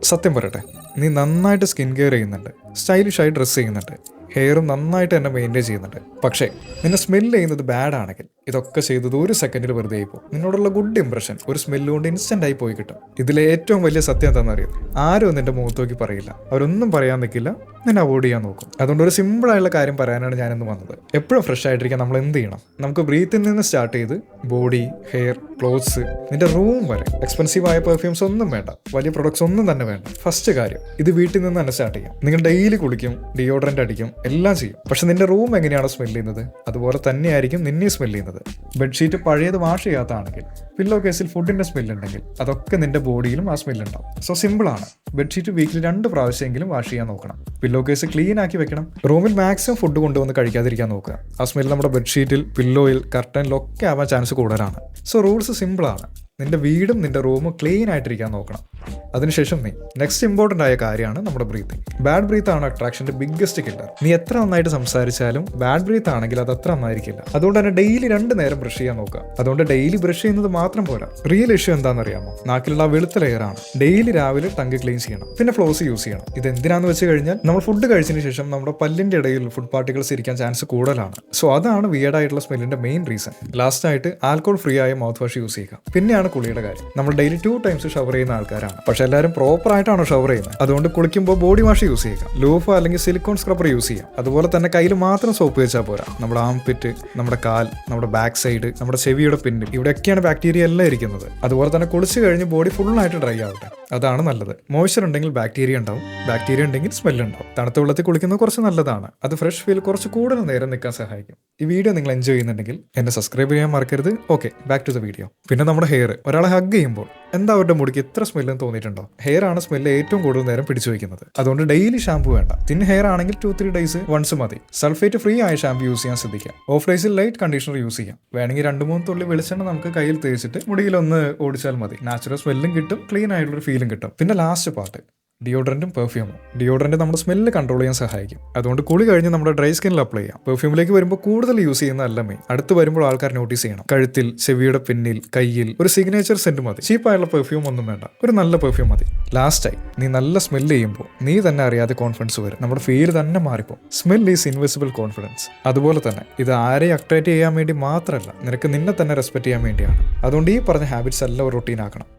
സത്യം പറയട്ടെ, നീ നന്നായിട്ട് സ്കിൻ കെയർ ചെയ്യുന്നുണ്ട്, സ്റ്റൈലിഷായി ഡ്രസ്സ് ചെയ്യുന്നുണ്ട്, ഹെയറും നന്നായിട്ട് തന്നെ മെയിൻറ്റെയിൻ ചെയ്യുന്നുണ്ട്. പക്ഷേ നിന്നെ സ്മെല്ല് ചെയ്യുന്നത് ബാഡ് ആണെങ്കിൽ ഇതൊക്കെ ചെയ്തത് ഒരു സെക്കൻഡിൽ വെറുതെ ആയിപ്പോൾ നിന്നോടുള്ള ഗുഡ് ഇംപ്രഷൻ ഒരു സ്മെല്ല് കൊണ്ട് ഇൻസ്റ്റന്റ് ആയി പോയി കിട്ടും. ഇതിലെ ഏറ്റവും വലിയ സത്യം എന്താണെന്ന് അറിയാം, ആരും നിന്റെ മുഖത്ത് നോക്കി പറയില്ല, അവരൊന്നും പറയാൻ നിൽക്കില്ല, നിന്നെ അവോയ്ഡ് ചെയ്യാൻ നോക്കും. അതുകൊണ്ട് ഒരു സിമ്പിളായുള്ള കാര്യം പറയാനാണ് ഞാനിന്ന് വന്നത്. എപ്പോഴും ഫ്രഷ് ആയിട്ടിരിക്കാൻ നമ്മൾ എന്ത് ചെയ്യണം? നമുക്ക് ബ്രീത്തിൽ നിന്ന് സ്റ്റാർട്ട് ചെയ്ത് ബോഡി, ഹെയർ, ക്ലോത്ത്സ്, നിന്റെ റൂം വരെ എക്സ്പെൻസീവ് ആയ പെർഫ്യൂംസ് ഒന്നും വേണ്ട, വലിയ പ്രൊഡക്ട്സ് ഒന്നും തന്നെ വേണ്ട. ഫസ്റ്റ് കാര്യം, ഇത് വീട്ടിൽ നിന്ന് തന്നെ സ്റ്റാർട്ട് ചെയ്യാം. നിങ്ങൾ ഡെയിലി കുളിക്കും, ഡിയോഡ്രന്റ് അടിക്കും, എല്ലാം ചെയ്യും. പക്ഷെ നിന്റെ റൂം എങ്ങനെയാണോ സ്മെല്ല് ചെയ്യുന്നത് അതുപോലെ തന്നെയായിരിക്കും നിന്നെ സ്മെല്ല് ചെയ്യുന്നത്. ബെഡ്ഷീറ്റ് പഴയത് വാഷ് ചെയ്യാത്തതാണെങ്കിൽ, പില്ലോ കേസിൽ ഫുഡിന്റെ സ്മെല്ല് ഉണ്ടെങ്കിൽ അതൊക്കെ നിന്റെ ബോഡിയിലും ആ സ്മെല്ല് ഉണ്ടാവും. സോ സിമ്പിൾ ആണ്. ബെഡ്ഷീറ്റ് വീക്കിൽ 2 പ്രാവശ്യമെങ്കിലും വാഷ് ചെയ്യാൻ നോക്കണം. പില്ലോ കേസ് ക്ലീൻ ആക്കി വെക്കണം. റൂമിൽ മാക്സിമം ഫുഡ് കൊണ്ടുവന്ന് കഴിക്കാതിരിക്കാൻ നോക്കുക. ആ സ്മെല്ല് നമ്മുടെ ബെഡ്ഷീറ്റിൽ, പില്ലോയിൽ, കർട്ടനിലൊക്കെ ആവാൻ ചാൻസ് കൂടുതലാണ്. സോ റൂൾസ് സിമ്പിളാണ്. നിന്റെ വീടും നിന്റെ റൂമും ക്ലീൻ ആയിട്ടിരിക്കാൻ നോക്കണം. അതിനുശേഷം നെക്സ്റ്റ് ഇമ്പോർട്ടൻ്റ് ആയ കാര്യമാണ് നമ്മുടെ ബ്രീത്തിങ്. ബാഡ് ബ്രീത്ത് ആണ് അട്രാക്ഷന്റെ ബിഗ്ഗസ്റ്റ് കില്ലർ. നീ എത്ര നന്നായിട്ട് സംസാരിച്ചാലും ബാഡ് ബ്രീത്ത് ആണെങ്കിൽ അത് അത്ര നന്നായിരിക്കില്ല. അതുകൊണ്ട് തന്നെ ഡെയിലി 2 നേരം ബ്രഷ് ചെയ്യാൻ നോക്കുക. അതുകൊണ്ട് ഡെയിലി ബ്രഷ് ചെയ്യുന്നത് മാത്രം പോരാ. റിയൽ ഇഷ്യൂ എന്താണെന്നറിയാമോ? നാക്കിലുള്ള വെളുത്ത ലെയറാണ്. ഡെയിലി രാവിലെ ടങ്ക് ക്ലീൻ ചെയ്യണം. പിന്നെ ഫ്ലോസ് യൂസ് ചെയ്യണം. ഇത് എന്തിനാന്ന് വെച്ച് കഴിഞ്ഞാൽ നമ്മൾ ഫുഡ് കഴിച്ചതിന് ശേഷം നമ്മുടെ പല്ലിന്റെ ഇടയിൽ ഫുഡ് പാർട്ടിക്കിൾസ് ഇരിക്കാൻ ചാൻസ് കൂടുതലാണ്. സോ അതാണ് വിയർഡ് ആയിട്ടുള്ള സ്മെല്ലിന്റെ മെയിൻ റീസൺ. ലാസ്റ്റ് ആയിട്ട് ആൽക്കോൾ ഫ്രീ ആയ മൗത്ത് വാഷ് യൂസ് ചെയ്യുക. പിന്നെയാണ് കുളിയുടെ കാര്യം. നമ്മൾ ഡെയിലി 2 ടൈംസ് ഷവർ ചെയ്യുന്ന ആൾക്കാരാണ്. പക്ഷെ എല്ലാവരും പ്രോപ്പർ ആയിട്ടാണോ ഷവർ ചെയ്യുന്നത്? അതുകൊണ്ട് കുളിക്കുമ്പോൾ ബോഡി വാഷ് യൂസ് ചെയ്യുക, ലൂഫ അല്ലെങ്കിൽ സിലിക്കോൺ സ്ക്രബ്ബർ യൂസ് ചെയ്യാം. അതുപോലെ തന്നെ കയ്യിൽ മാത്രം സോപ്പ് വെച്ചാൽ പോരാ. നമ്മുടെ ആംപിറ്റ്, നമ്മുടെ കാൽ, നമ്മുടെ ബാക്ക് സൈഡ്, നമ്മുടെ ചെവിയുടെ പിന്നിൽ, ഇവിടെയൊക്കെയാണ് ബാക്ടീരിയ എല്ലാം ഇരിക്കുന്നത്. അതുപോലെ തന്നെ കുളിച്ച് കഴിഞ്ഞ് ബോഡി ഫുള്ളായിട്ട് ഡ്രൈ ആവട്ടെ, അതാണ് നല്ലത്. മോയ്സ്ചർ ഉണ്ടെങ്കിൽ ബാക്ടീരിയ ഉണ്ടാവും, ബാക്ടീരിയ ഉണ്ടെങ്കിൽ സ്മെല്ല് ഉണ്ടാവും. തണുത്ത വെള്ളത്തിൽ കുളിക്കുന്നത് കുറച്ച് നല്ലതാണ്. അത് ഫ്രഷ് ഫീൽ കുറച്ച് കൂടുതൽ നേരം നിൽക്കാൻ സഹായിക്കും. ഈ വീഡിയോ നിങ്ങൾ എൻജോയ് ചെയ്യുന്നുണ്ടെങ്കിൽ എന്നെ സബ്സ്ക്രൈബ് ചെയ്യാൻ മറക്കരുത്. Okay, back to the video. പിന്നെ നമ്മുടെ ഹെയർ, ഒരാളെ ഹഗ് ചെയ്യുമ്പോൾ എന്താ അവരുടെ മുടിക്ക് ഇത്ര സ്മെല്ലെന്ന് തോന്നിയിട്ടുണ്ടോ? ഹെയർ ആണ് സ്മെല്ല് ഏറ്റവും കൂടുതൽ നേരം പിടിച്ചു വയ്ക്കുന്നത്. അതുകൊണ്ട് ഡെയിലി ഷാമ്പു വേണ്ട. തിൻ ഹെയർ ആണെങ്കിൽ 2-3 ഡേയ്സ് വൺസ് മതി. സൾഫേറ്റ് ഫ്രീ ആയ ഷാമ്പു യൂസ് ചെയ്യാൻ ശ്രദ്ധിക്കാം. ഓഫ് ഡേയ്സിൽ ലൈറ്റ് കണ്ടീഷണർ യൂസ് ചെയ്യാം. വേണമെങ്കിൽ 2-3 തുള്ളി വെളിച്ചെണ്ണ നമുക്ക് കയ്യിൽ തേച്ചിട്ട് മുടിയിലൊന്ന് ഓടിച്ചാൽ മതി. നാച്ചുറൽ സ്മെല്ലും കിട്ടും, ക്ലീൻ ആയിട്ടുള്ളൊരു ഫീലും കിട്ടും. പിന്നെ ലാസ്റ്റ് പാർട്ട്, ഡിയോഡ്രന്റും പെർഫ്യൂമും. ഡിയോഡ്രന്റ് നമ്മുടെ സ്മെല്ല് കൺട്രോൾ ചെയ്യാൻ സഹായിക്കും. അതുകൊണ്ട് കുളി കഴിഞ്ഞ് നമ്മുടെ ഡ്രൈ സ്കിന്നിൽ അപ്ലൈ ചെയ്യാം. പെർഫ്യൂമിലേക്ക് വരുമ്പോൾ കൂടുതൽ യൂസ് ചെയ്യുന്നതല്ല മെയിൻ. അടുത്ത് വരുമ്പോൾ ആൾക്കാർ നോട്ടീസ് ചെയ്യണം. കഴുത്തിൽ, ചെവിയുടെ പിന്നിൽ, കയ്യിൽ ഒരു സിഗ്നേച്ചർ സെന്റ് മതി. ചീപ്പായുള്ള പെർഫ്യൂം ഒന്നും വേണ്ട, ഒരു നല്ല പെർഫ്യൂം മതി. ലാസ്റ്റായി നീ നല്ല സ്മെല്ല് ചെയ്യുമ്പോൾ നീ തന്നെ അറിയാതെ കോൺഫിഡൻസ് വരും. നമ്മുടെ ഫീൽ തന്നെ മാറിപ്പോ. Smell is invisible confidence. അതുപോലെ തന്നെ ഇത് ആരെയും അട്രാക്ട് ചെയ്യാൻ വേണ്ടി മാത്രമല്ല, നിനക്ക് നിന്നെ തന്നെ റെസ്പെക്ട് ചെയ്യാൻ വേണ്ടിയാണ്. അതുകൊണ്ട് ഈ പറഞ്ഞ ഹാബിറ്റ്സ് എല്ലാം ഒരു റൊട്ടീൻ ആക്കണം.